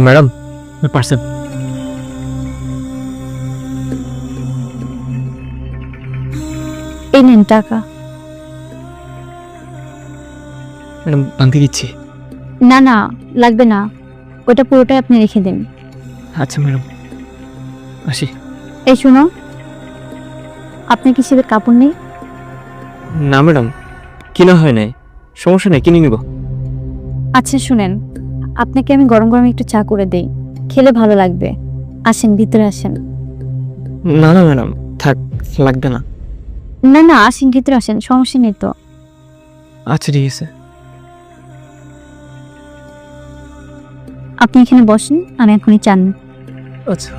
Madam parcel. এই নেন টাকা। ম্যাডাম ভাঙতে দিচ্ছি। না না, লাগবে না, ওটা পুরোটাই আপনি রেখে দিন। আচ্ছা ম্যাডাম, আসি। এই শুনো, আপনার কি শীতের কাপড় নেই? না ম্যাডাম, কিনা হয় নাই, সমস্যা নেই, কিনে নিব। আচ্ছা শুনেন, আপনাকে আমি গরম গরম একটু চা করে দেই, খেলে ভালো লাগবে। আসেন, ভিতরে আসেন। না না ম্যাডাম, থাক, লাগবে না। না না, আসেন, ভিতরে আসেন, সমস্যা নেই তো। আচ্ছা ঠিক আছে। আপনি এখানে বসেন, আমি এখনই চান। আচ্ছা।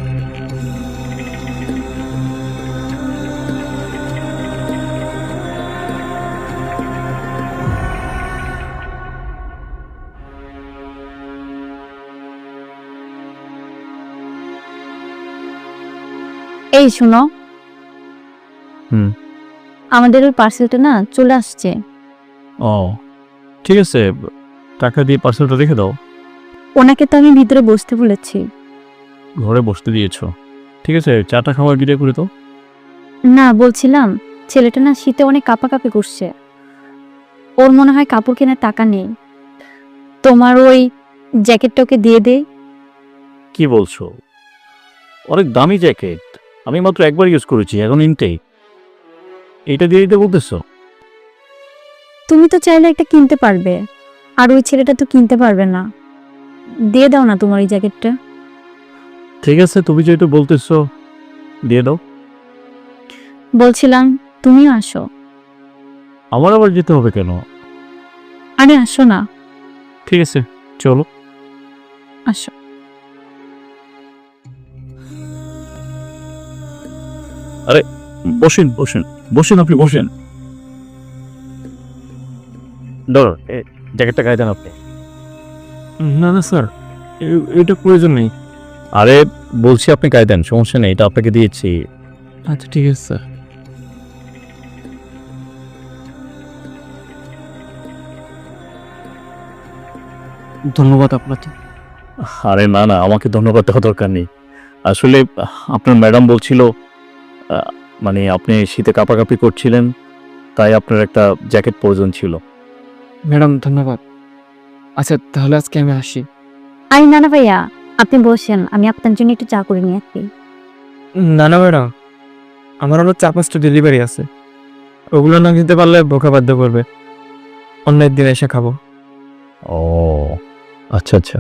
এই শুনো, হুম। আমাদের ওই পার্সেলটা না চলে আসছে। ও ঠিক আছে, টাকা দিয়ে পার্সেলটা রেখে দাও। ওনাকে তো আমি ভিতরে বসতে বলেছি। ঘরে বসতে দিয়েছো, ঠিক আছে, চাটা খাওয়ার গিয়ে করে তো। না, বলছিলাম ছেলেটা না শীতে অনেক কাঁপাকাঁপি করছে, ওর মনে হয় কাপড় কেনার টাকা নেই। তোমার ওই জ্যাকেটটা ওকে দিয়ে দে। কি বলছো? অনেক দামি জ্যাকেট, আমি মাত্র একবার ইউজ করেছি, এখন ইনটেক। এইটা দিয়ে দিতে বলতেছো? তুমি তো চাইলে একটা কিনতে পারবে, আর ওই ছেলেটা তো কিনতে পারবে না। দিয়ে দাও না তোমার এই জ্যাকেটটা। ঠিক আছে, তুমি যেহেতু বলতেছো দিয়ে দাও। বলছিলাম তুমিও আসো। আমার আবার যেতে হবে কেন? আরে আসো না। ঠিক আছে, চলো। আসো। বসেন বসেন বসেন, আপনি বসেন। ধরো, জ্যাকেটটা গায়ে দেন আপনি। না না স্যার, এটা প্রয়োজন নেই। আরে বলছি আপনি গায়ে দেন, সমস্যা নেই, এটা আপনাকে দিয়েছি। আচ্ছা ঠিক আছে স্যার। ধন্যবাদ আপনাকে। আরে না না, আমাকে ধন্যবাদ দেওয়া দরকার নেই। আসলে আপনার ম্যাডাম বলছিল, মানে আপনি শীতে কাঁপাকাঁপি করছিলেন, তাই আপনার একটা জ্যাকেট প্রয়োজন ছিল। ম্যাডাম ধন্যবাদ। আচ্ছা তাহলে আজকে আমি আসি। আরে না না ভাইয়া, আপনি বসেন, আমি আপনার জন্য একটু চা করে নিয়ে আসি। না না ম্যাডাম, আমার আরো 4-5টা ডেলিভারি আছে, ওগুলো না দিতে পারলে বোকা বাধ্য করবে। অন্য একদিন এসে খাবো। ও আচ্ছা আচ্ছা।